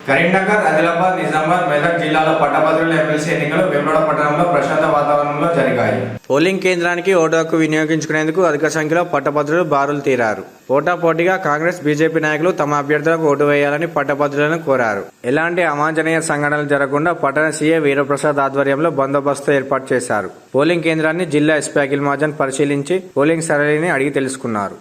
కరీంనగర్, ఆదిలాబాద్, నిజామాబాద్, మెదక్ జిల్లాలో పట్టభద్రుల ఎమ్మెల్సీ ఎన్నికలు వేములవాడ పట్టణంలో ప్రశాంత వాతావరణంలో జరిగాయి. పోలింగ్ కేంద్రానికి ఓటు హక్కు వినియోగించుకునేందుకు అధిక సంఖ్యలో పట్టభద్రులు బారులు తీరారు. పోటాపోటీగా కాంగ్రెస్, బీజేపీ నాయకులు తమ అభ్యర్థులకు ఓటు వేయాలని పట్టభద్రులను కోరారు. ఎలాంటి అవాంఛనీయ సంఘటనలు జరగకుండా పట్టణ సీఏ వీరప్రసాద్ ఆధ్వర్యంలో బందోబస్తు ఏర్పాటు చేశారు. పోలింగ్ కేంద్రాన్ని జిల్లా ఎస్పీ అఖిల్ మహాజన్ పరిశీలించి పోలింగ్ సరళిని అడిగి తెలుసుకున్నారు.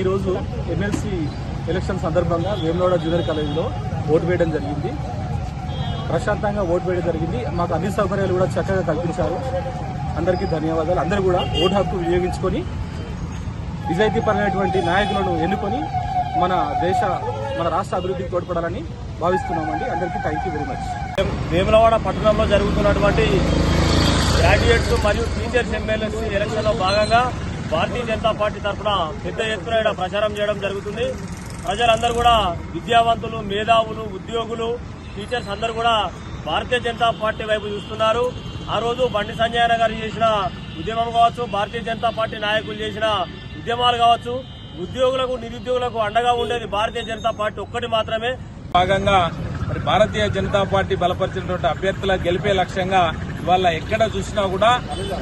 ఈరోజు ఎమ్మెల్సీ ఎలక్షన్ సందర్భంగా వేములవాడ జూనియర్ కాలేజీలో ఓటు వేయడం జరిగింది. ప్రశాంతంగా ఓటు వేయడం జరిగింది. మాకు అన్ని సౌకర్యాలు కూడా చక్కగా కల్పించారు. అందరికీ ధన్యవాదాలు. అందరూ కూడా ఓటు హక్కు వినియోగించుకొని నిజాయితీపరమైనటువంటి నాయకులను ఎన్నుకొని మన రాష్ట్ర అభివృద్ధికి తోడ్పడాలని భావిస్తున్నామండి. అందరికీ thank you very much. Vemulawada పట్టణంలో జరుగుతున్నటువంటి గ్రాడ్యుయేట్స్ మరియు టీచర్స్ ఎమ్మెల్సీ ఎలక్షన్లో భాగంగా భారతీయ జనతా పార్టీ తరఫున పెద్ద ఎత్తున ప్రచారం చేయడం జరుగుతుంది. ప్రజలందరూ కూడా విద్యావంతులు, మేధావులు, ఉద్యోగులు, టీచర్స్ అందరూ కూడా భారతీయ జనతా పార్టీ వైపు చూస్తున్నారు. ఆ రోజు బండి సంజయ్ గారు చేసిన ఉద్యమం కావచ్చు, భారతీయ జనతా పార్టీ నాయకులు చేసిన ఉద్యమాలు కావచ్చు, ఉద్యోగులకు, నిరుద్యోగులకు అండగా ఉండేది భారతీయ జనతా పార్టీ ఒక్కటి మాత్రమే. భాగంగా మరి భారతీయ జనతా పార్టీ బలపరిచినటువంటి అభ్యర్థుల గెలిపే లక్ష్యంగా ఇవాళ ఎక్కడ చూసినా కూడా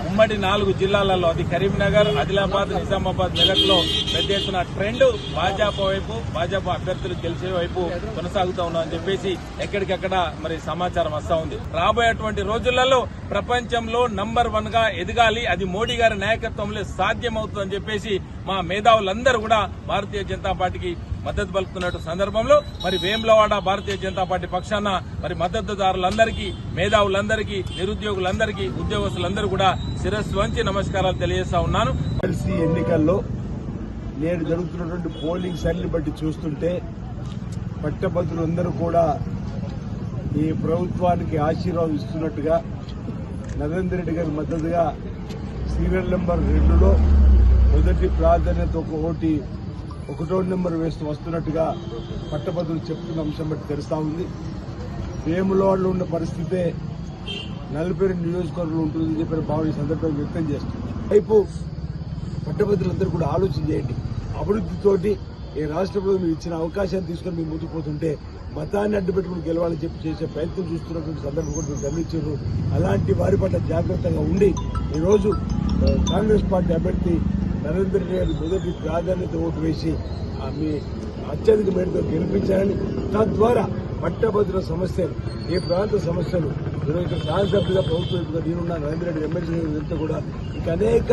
ఉమ్మడి 4 జిల్లాలలో, అది కరీంనగర్, ఆదిలాబాద్, నిజామాబాద్, మెదక్ లో పెద్ద ఎత్తున ట్రెండ్ భాజపా వైపు, భాజపా అభ్యర్థులు గెలిచే వైపు కొనసాగుతా ఉన్నామని చెప్పేసి ఎక్కడికక్కడ మరి సమాచారం వస్తా ఉంది. రాబోయేటువంటి రోజులలో ప్రపంచంలో నంబర్ 1 గా ఎదగాలి, అది మోడీ గారి నాయకత్వంలో సాధ్యమవుతుందని చెప్పేసి మా మేధావులందరూ కూడా భారతీయ జనతా పార్టీకి మద్దతు పలుకుతున్నట్టు సందర్భంలో మరి వేములవాడ భారతీయ జనతా పార్టీ పక్షాన మరి మద్దతుదారులందరికీ, మేధావులందరికీ, నిరుద్యోగులందరికీ, ఉద్యోగస్తులందరూ కూడా శిరస్సు వంచి నమస్కారాలు తెలియజేస్తా ఉన్నాను. ఎమ్మెల్సీ ఎన్నికల్లో నేడు జరుగుతున్నటువంటి పోలింగ్ సరళిని బట్టి చూస్తుంటే పట్టభద్రులందరూ కూడా ఈ ప్రభుత్వానికి ఆశీర్వాదం ఇస్తున్నట్టుగా, నరేంద్ర రెడ్డి గారి మద్దతుగా సీరియల్ నెంబర్ 2లో మొదటి ప్రాధాన్యత ఒకటో నెంబర్ వేస్తూ వస్తున్నట్టుగా పట్టభద్రులు చెప్తున్న అంశం బట్టి తెలుస్తా ఉంది. వేములవాడలో ఉన్న పరిస్థితే 42 నియోజకవర్గంలో ఉంటుందని చెప్పిన భావన ఈ సందర్భంగా వ్యక్తం చేస్తుంది. వైపు పట్టభద్రులందరూ కూడా ఆలోచన చేయండి. అభివృద్ధితోటి ఈ రాష్ట్ర ప్రభుత్వం ఇచ్చిన అవకాశాన్ని తీసుకుని మీరు ముందుకు పోతుంటే మతాన్ని అడ్డుపెట్టుకుని గెలవాలని చేసే ప్రయత్నం చూస్తున్నటువంటి సందర్భం కూడా మీరు గమనించారు. అలాంటి వారి పట్ల జాగ్రత్తగా ఉండి ఈరోజు కాంగ్రెస్ పార్టీ అభ్యర్థి నరేంద్ర రెడ్డి గారి మొదటి ప్రాధాన్యత ఓటు వేసి మీ అత్యధిక మేరతో గెలిపించాలని, తద్వారా పట్టభద్రుల సమస్యలు, ఏ ప్రాంత సమస్యలు ఈరోజు ఇక్కడ శాసనసభ్యులుగా ప్రభుత్వం నేనున్న నరేంద్ర రెడ్డి ఎమ్మెల్సీ ఇదంతా కూడా ఇంకా అనేక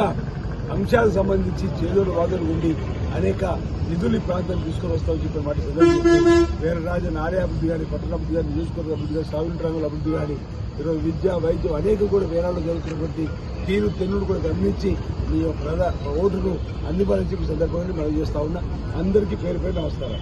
అంశాలకు సంబంధించి చేదోడు వాదోడు ఉండి అనేక నిధులు ఈ ప్రాంతాన్ని తీసుకొని వస్తామని చెప్పిన మాట సందర్భంగా వేరే రాజు ఆలయాభివృద్ధి కానీ, పట్టణాభివృద్ధి కానీ, నియోజకవర్గ అభివృద్ధి కానీ, సాగునీటి రంగుల అభివృద్ధి కానీ, ఈరోజు విద్య, వైద్యం అనేక కూడా వేరాల్లో జరుగుతున్నటువంటి తెన్నులు కూడా గమనించి మీ ఓటును అందివ్వాలని చెప్పి సందర్భంగా మనం చేస్తా ఉన్నా. అందరికీ పేరు నమస్కారం.